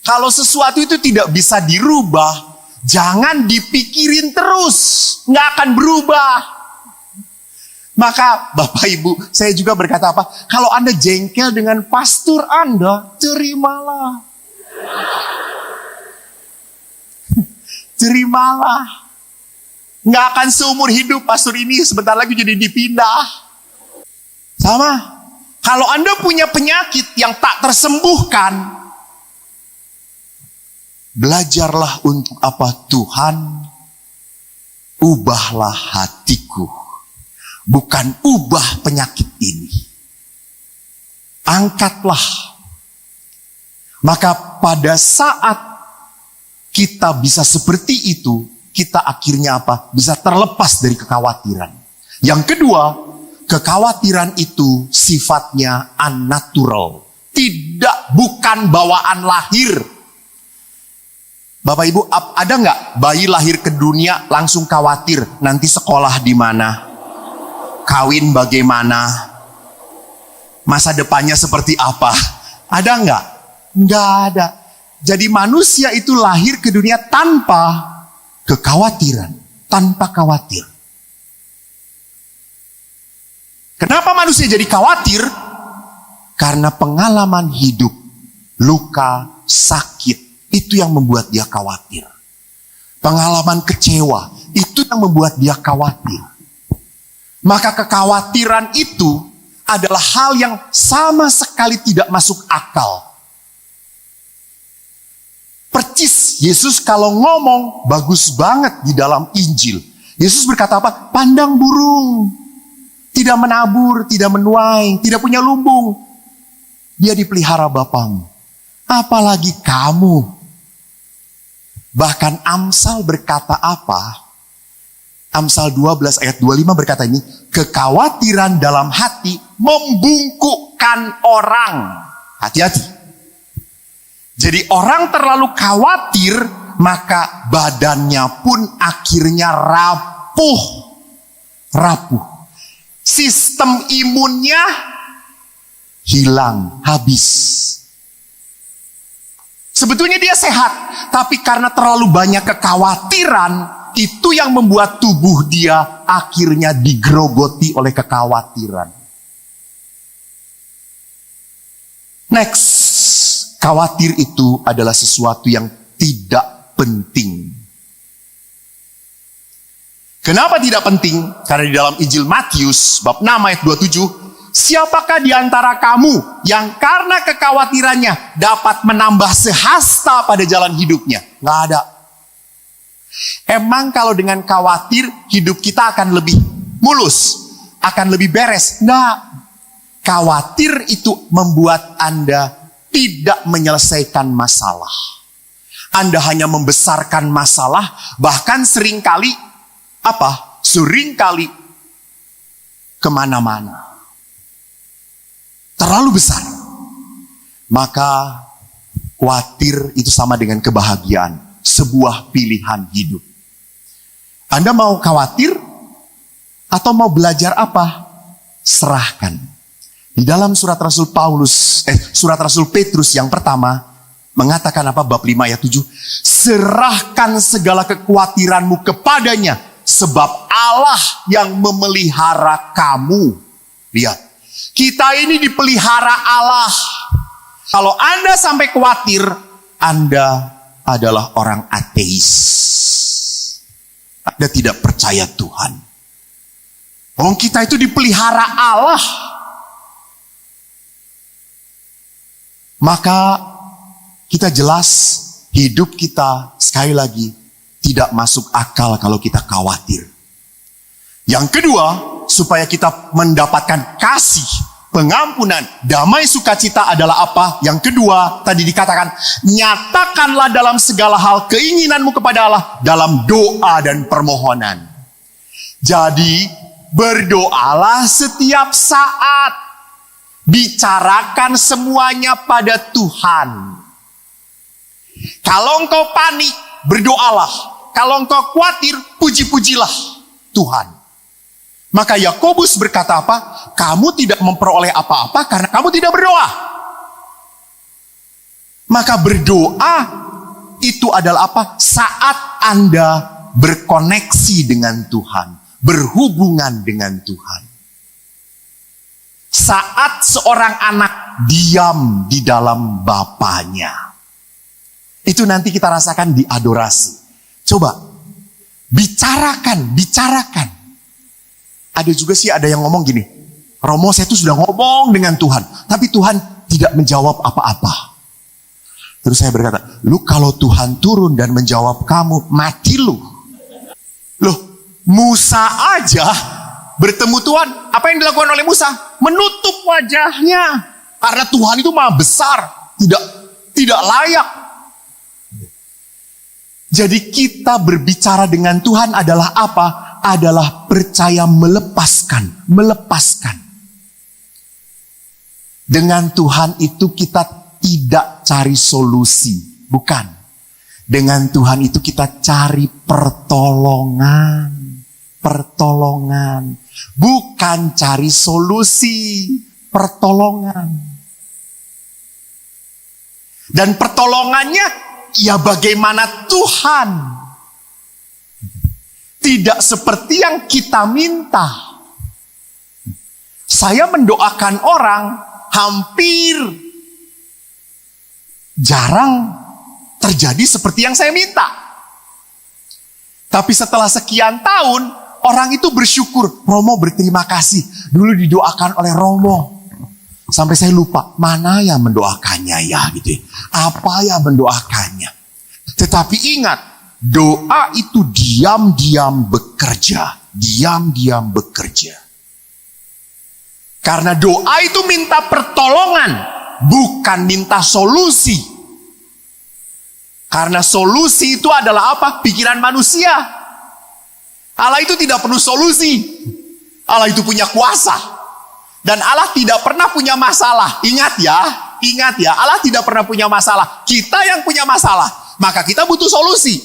Kalau sesuatu itu tidak bisa dirubah, jangan dipikirin terus. Nggak akan berubah. Maka Bapak Ibu, saya juga berkata apa? Kalau Anda jengkel dengan pastor Anda, terimalah. Terimalah. Nggak akan seumur hidup pastor ini sebentar lagi jadi dipindah. Sama. Kalau Anda punya penyakit yang tak tersembuhkan, belajarlah untuk apa? Tuhan, ubahlah hatiku. Bukan ubah penyakit ini. Angkatlah. Maka pada saat kita bisa seperti itu, kita akhirnya apa? Bisa terlepas dari kekhawatiran. Yang kedua, kekhawatiran itu sifatnya unnatural. Bukan bawaan lahir. Bapak Ibu, ada nggak bayi lahir ke dunia langsung khawatir nanti sekolah di mana? Kawin bagaimana? Masa depannya seperti apa? Ada nggak? Nggak ada. Jadi manusia itu lahir ke dunia tanpa kekhawatiran. Tanpa khawatir. Kenapa manusia jadi khawatir? Karena pengalaman hidup, luka, sakit, itu yang membuat dia khawatir. Pengalaman kecewa, itu yang membuat dia khawatir. Maka kekhawatiran itu adalah hal yang sama sekali tidak masuk akal. Percis Yesus kalau ngomong bagus banget di dalam Injil. Yesus berkata apa? Pandang burung. Tidak menabur, tidak menuai, tidak punya lumbung. Dia dipelihara Bapamu. Apalagi kamu. Bahkan Amsal berkata apa? Amsal 12 ayat 25 berkata ini, kekhawatiran dalam hati membungkukkan orang. Hati-hati. Jadi orang terlalu khawatir, maka badannya pun akhirnya rapuh. Sistem imunnya hilang, habis. Sebetulnya dia sehat, tapi karena terlalu banyak kekhawatiran, itu yang membuat tubuh dia akhirnya digerogoti oleh kekhawatiran. Next, khawatir itu adalah sesuatu yang tidak penting. Kenapa tidak penting? Karena di dalam Injil Matius bab 6 ayat 27, siapakah di antara kamu yang karena kekhawatirannya dapat menambah sehasta pada jalan hidupnya? Nggak ada. Emang kalau dengan khawatir hidup kita akan lebih mulus, akan lebih beres? Nggak. Khawatir itu membuat Anda tidak menyelesaikan masalah. Anda hanya membesarkan masalah, bahkan seringkali kemana-mana. Terlalu besar. Maka khawatir itu sama dengan kebahagiaan. Sebuah pilihan hidup. Anda mau khawatir atau mau belajar apa? serahkan. Di dalam surat Rasul Petrus yang pertama mengatakan apa? Bab 5 ayat 7. Serahkan segala kekhawatiranmu kepadanya, sebab Allah yang memelihara kamu. Lihat, kita ini dipelihara Allah. Kalau Anda sampai khawatir, Anda adalah orang ateis. Anda tidak percaya Tuhan. Kita itu dipelihara Allah. Maka kita jelas hidup kita sekali lagi tidak masuk akal kalau kita khawatir. Yang kedua, supaya kita mendapatkan kasih, pengampunan, damai sukacita adalah apa? Yang kedua, tadi dikatakan, nyatakanlah dalam segala hal keinginanmu kepada Allah dalam doa dan permohonan. Jadi, berdoalah setiap saat. Bicarakan semuanya pada Tuhan. Kalau engkau panik, berdoalah. Kalau engkau khawatir, puji-pujilah Tuhan. Maka Yakobus berkata apa? Kamu tidak memperoleh apa-apa karena kamu tidak berdoa. Maka berdoa itu adalah apa? Saat Anda berkoneksi dengan Tuhan, berhubungan dengan Tuhan. Saat seorang anak diam di dalam bapaknya. Itu nanti kita rasakan di adorasi. Coba, bicarakan. Ada juga sih ada yang ngomong gini, Romo saya itu sudah ngomong dengan Tuhan, tapi Tuhan tidak menjawab apa-apa. Terus saya berkata, lu kalau Tuhan turun dan menjawab kamu, mati lu. Loh, Musa aja bertemu Tuhan, apa yang dilakukan oleh Musa? Menutup wajahnya. Karena Tuhan itu maha besar, tidak layak. Jadi kita berbicara dengan Tuhan adalah apa? Adalah percaya melepaskan. Dengan Tuhan itu kita tidak cari solusi, bukan. Dengan Tuhan itu kita cari pertolongan. Bukan cari solusi, pertolongan. Dan pertolongannya, ya bagaimana Tuhan. Tidak seperti yang kita minta. Saya mendoakan orang hampir jarang terjadi seperti yang saya minta. Tapi setelah sekian tahun, orang itu bersyukur. Romo berterima kasih. Dulu didoakan oleh Romo. Sampai saya lupa, mana yang mendoakannya ya gitu ya. Apa yang mendoakannya. Tetapi ingat, doa itu diam-diam bekerja. Karena doa itu minta pertolongan, bukan minta solusi. Karena solusi itu adalah apa? Pikiran manusia. Allah itu tidak perlu solusi. Allah itu punya kuasa. Dan Allah tidak pernah punya masalah. Ingat ya, Allah tidak pernah punya masalah. Kita yang punya masalah. Maka kita butuh solusi.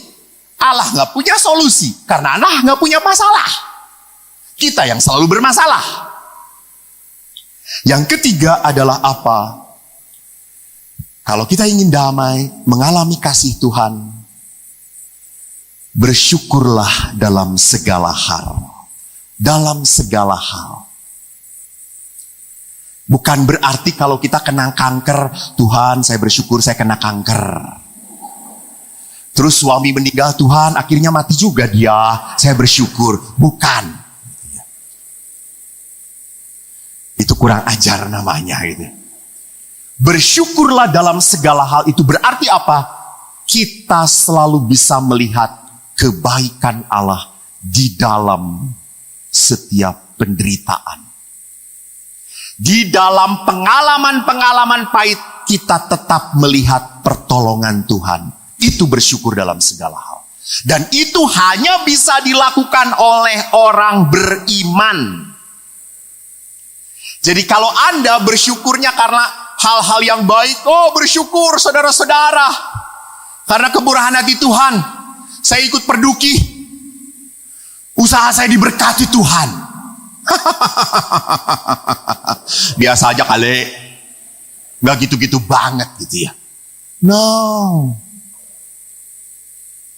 Allah nggak punya solusi. Karena Allah nggak punya masalah. Kita yang selalu bermasalah. Yang ketiga adalah apa? Kalau kita ingin damai, mengalami kasih Tuhan, bersyukurlah dalam segala hal. Bukan berarti kalau kita kena kanker, Tuhan saya bersyukur saya kena kanker. Terus suami meninggal, Tuhan akhirnya mati juga dia, saya bersyukur. Bukan. Itu kurang ajar namanya gitu. Bersyukurlah dalam segala hal itu berarti apa? Kita selalu bisa melihat kebaikan Allah di dalam setiap penderitaan. Di dalam pengalaman-pengalaman pahit kita tetap melihat pertolongan Tuhan. Itu bersyukur dalam segala hal. Dan itu hanya bisa dilakukan oleh orang beriman. Jadi kalau Anda bersyukurnya karena hal-hal yang baik, bersyukur saudara-saudara. Karena kemurahan hati Tuhan, saya ikut perduki. Usaha saya diberkati Tuhan. Biasa aja kali. Gak gitu-gitu banget gitu ya. No.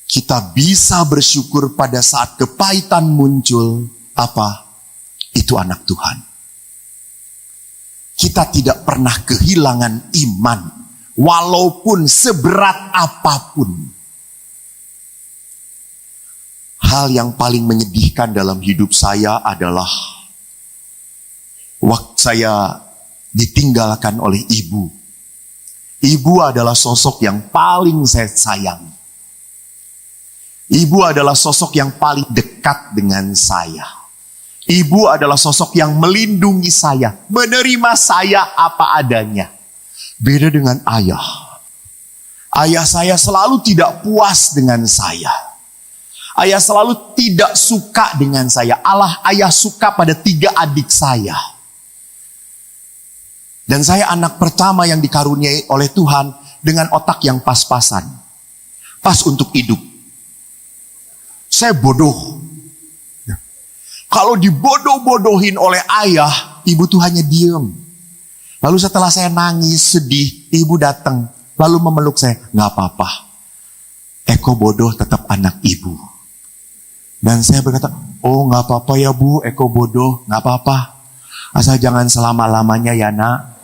Kita bisa bersyukur pada saat kepahitan muncul. Apa? Itu anak Tuhan. Kita tidak pernah kehilangan iman. Walaupun seberat apapun. Hal yang paling menyedihkan dalam hidup saya adalah waktu saya ditinggalkan oleh ibu. Ibu adalah sosok yang paling saya sayang. Ibu adalah sosok yang paling dekat dengan saya. Ibu adalah sosok yang melindungi saya, menerima saya apa adanya. Beda dengan ayah. Ayah saya selalu tidak puas dengan saya. Ayah selalu tidak suka dengan saya. Ayah suka pada 3 adik saya. Dan saya anak pertama yang dikaruniai oleh Tuhan dengan otak yang pas-pasan. Pas untuk hidup. Saya bodoh. Kalau dibodoh-bodohin oleh ayah, ibu tuh hanya diem. Lalu setelah saya nangis, sedih, ibu datang. Lalu memeluk saya, gak apa-apa. Eko bodoh tetap anak ibu. Dan saya berkata, oh gak apa-apa ya bu, Eko bodoh, gak apa-apa. Asal jangan selama-lamanya ya nak.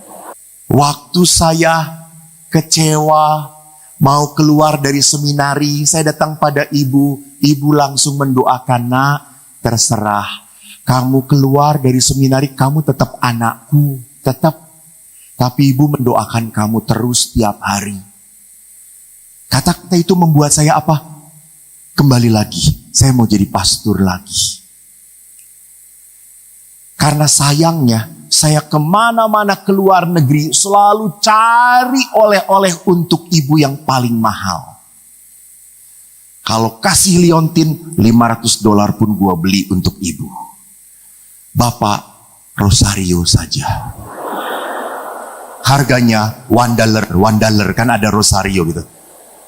Waktu saya kecewa, mau keluar dari seminari, saya datang pada ibu. Ibu langsung mendoakan, nak, terserah. Kamu keluar dari seminari, kamu tetap anakku, tetap. Tapi ibu mendoakan kamu terus tiap hari. Kata-kata itu membuat saya apa? Kembali lagi, saya mau jadi pastor lagi. Karena sayangnya, saya kemana-mana keluar negeri selalu cari oleh-oleh untuk ibu yang paling mahal. Kalau kasih liontin, $500 pun gua beli untuk ibu. Bapak, rosario saja. Harganya $1, kan ada rosario gitu.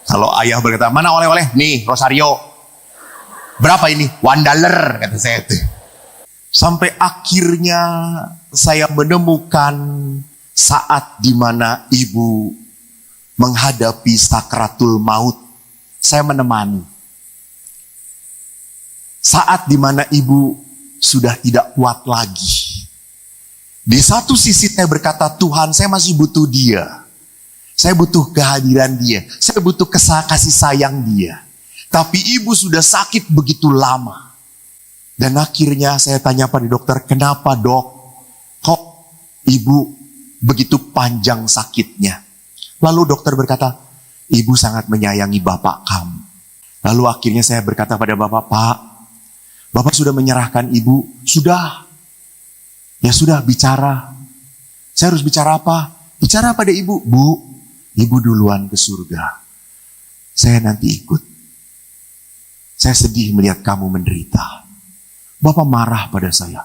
Kalau ayah berkata, mana oleh-oleh? Nih, rosario. Berapa ini? $1, kata saya itu. Sampai akhirnya saya menemukan saat di mana ibu menghadapi sakratul maut. Saya menemani. Saat di mana ibu sudah tidak kuat lagi. Di satu sisi saya berkata, Tuhan, saya masih butuh dia. Saya butuh kehadiran dia. Saya butuh kasih sayang dia. Tapi ibu sudah sakit begitu lama. Dan akhirnya saya tanya pada dokter, kenapa dok? Kok ibu begitu panjang sakitnya? Lalu dokter berkata, ibu sangat menyayangi bapak kamu. Lalu akhirnya saya berkata pada bapak, Pak, bapak sudah menyerahkan ibu? Sudah. Ya sudah, bicara. Saya harus bicara apa? Bicara pada ibu. Bu, ibu duluan ke surga. Saya nanti ikut. Saya sedih melihat kamu menderita. Bapak marah pada saya.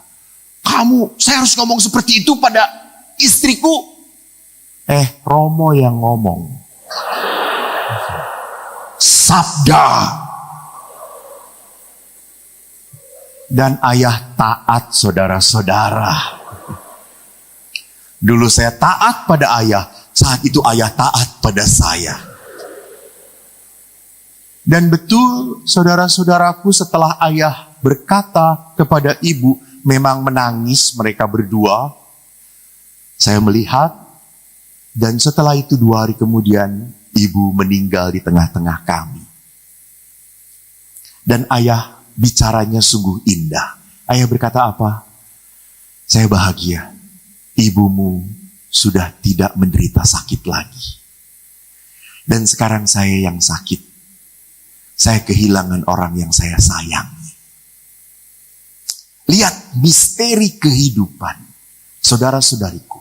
Saya harus ngomong seperti itu pada istriku. Romo yang ngomong. Sabda. Dan ayah taat, saudara-saudara. Dulu saya taat pada ayah. Saat itu ayah taat pada saya. Dan betul saudara-saudaraku, setelah ayah berkata kepada ibu, memang menangis mereka berdua. Saya melihat, dan setelah itu 2 hari kemudian, ibu meninggal di tengah-tengah kami. Dan ayah bicaranya sungguh indah. Ayah berkata apa? Saya bahagia, ibumu sudah tidak menderita sakit lagi. Dan sekarang saya yang sakit. Saya kehilangan orang yang saya sayangi. Lihat misteri kehidupan, saudara-saudariku.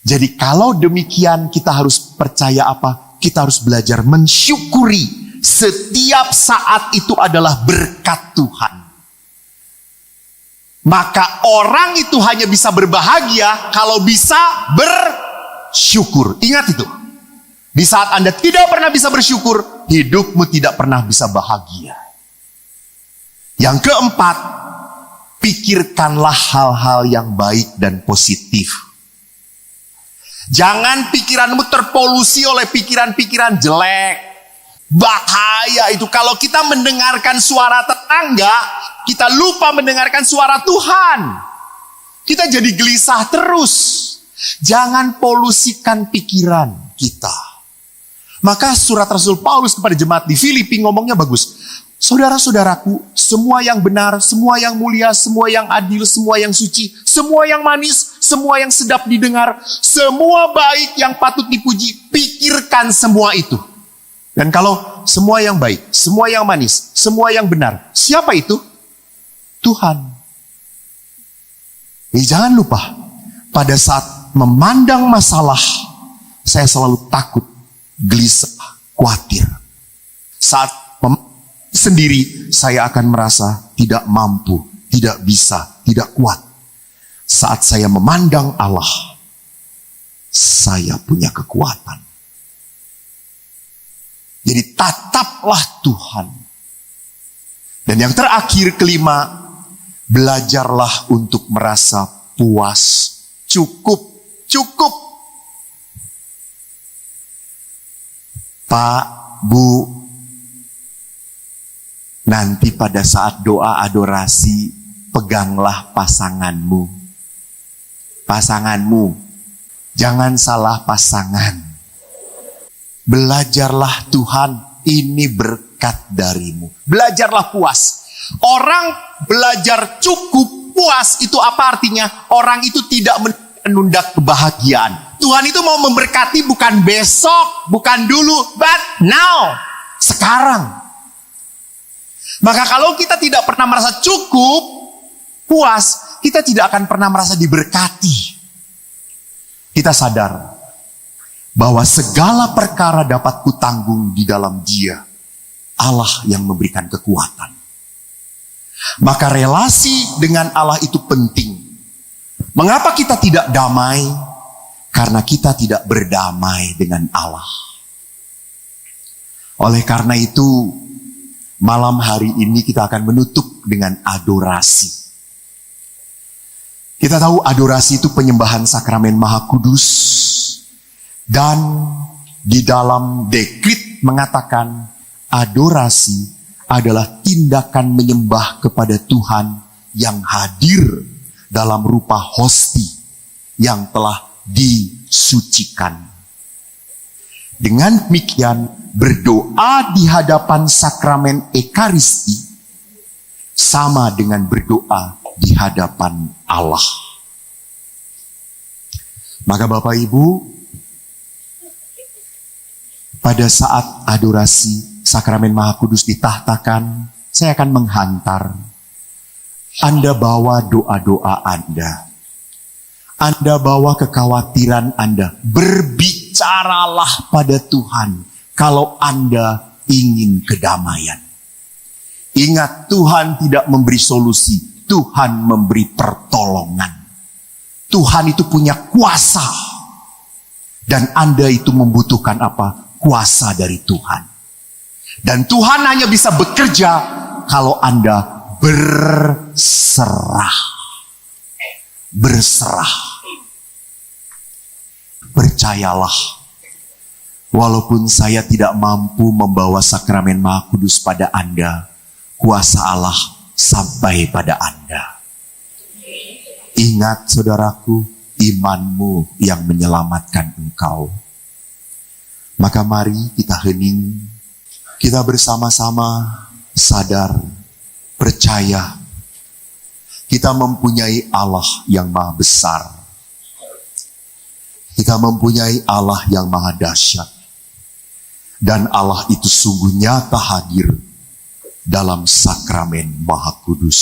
Jadi kalau demikian kita harus percaya apa? Kita harus belajar mensyukuri setiap saat itu adalah berkat Tuhan. Maka orang itu hanya bisa berbahagia kalau bisa bersyukur. Ingat itu. Di saat Anda tidak pernah bisa bersyukur, hidupmu tidak pernah bisa bahagia. Yang keempat, pikirkanlah hal-hal yang baik dan positif. Jangan pikiranmu terpolusi oleh pikiran-pikiran jelek. Bahaya itu kalau kita mendengarkan suara tetangga, kita lupa mendengarkan suara Tuhan. Kita jadi gelisah terus. Jangan polusikan pikiran kita. Maka surat Rasul Paulus kepada jemaat di Filipi ngomongnya bagus. Saudara-saudaraku, semua yang benar, semua yang mulia, semua yang adil, semua yang suci, semua yang manis, semua yang sedap didengar, semua baik yang patut dipuji, pikirkan semua itu. Dan kalau semua yang baik, semua yang manis, semua yang benar, siapa itu? Tuhan. Jadi jangan lupa, pada saat memandang masalah, saya selalu takut, gelisah, khawatir. Saat sendiri, saya akan merasa tidak mampu, tidak bisa, tidak kuat. Saat saya memandang Allah, saya punya kekuatan. Jadi tataplah Tuhan. Dan yang terakhir, kelima, belajarlah untuk merasa puas, cukup. Pak, Bu, nanti pada saat doa adorasi, peganglah pasanganmu. Jangan salah pasangan. Belajarlah Tuhan, ini berkat darimu. Belajarlah puas. Orang belajar cukup, puas, itu apa artinya? Orang itu tidak menunda kebahagiaan. Tuhan itu mau memberkati bukan besok, bukan dulu, but now. Sekarang. Maka kalau kita tidak pernah merasa cukup, puas, kita tidak akan pernah merasa diberkati. Kita sadar bahwa segala perkara dapat kutanggung di dalam Dia, Allah yang memberikan kekuatan. Maka relasi dengan Allah itu penting. Mengapa kita tidak damai? Karena kita tidak berdamai dengan Allah. Oleh karena itu, malam hari ini kita akan menutup dengan adorasi. Kita tahu adorasi itu penyembahan sakramen Maha Kudus. Dan di dalam dekrit mengatakan adorasi adalah tindakan menyembah kepada Tuhan yang hadir dalam rupa hosti yang telah disucikan. Dengan demikian, berdoa di hadapan sakramen Ekaristi sama dengan berdoa di hadapan Allah. Maka Bapak Ibu, pada saat adorasi sakramen Maha Kudus ditahtakan, saya akan menghantar. Anda bawa doa-doa Anda. Anda bawa kekhawatiran Anda. Berbicaralah pada Tuhan kalau Anda ingin kedamaian. Ingat, Tuhan tidak memberi solusi. Tuhan memberi pertolongan. Tuhan itu punya kuasa. Dan Anda itu membutuhkan apa? Kuasa dari Tuhan. Dan Tuhan hanya bisa bekerja kalau Anda berserah. Berserah. Percayalah, walaupun saya tidak mampu membawa sakramen Maha Kudus pada Anda, kuasa Allah sampai pada Anda. Ingat saudaraku, imanmu yang menyelamatkan engkau. Maka mari kita hening, kita bersama-sama sadar, percaya, kita mempunyai Allah yang maha besar. Kita mempunyai Allah yang maha dahsyat. Dan Allah itu sungguh nyata hadir dalam sakramen Maha Kudus.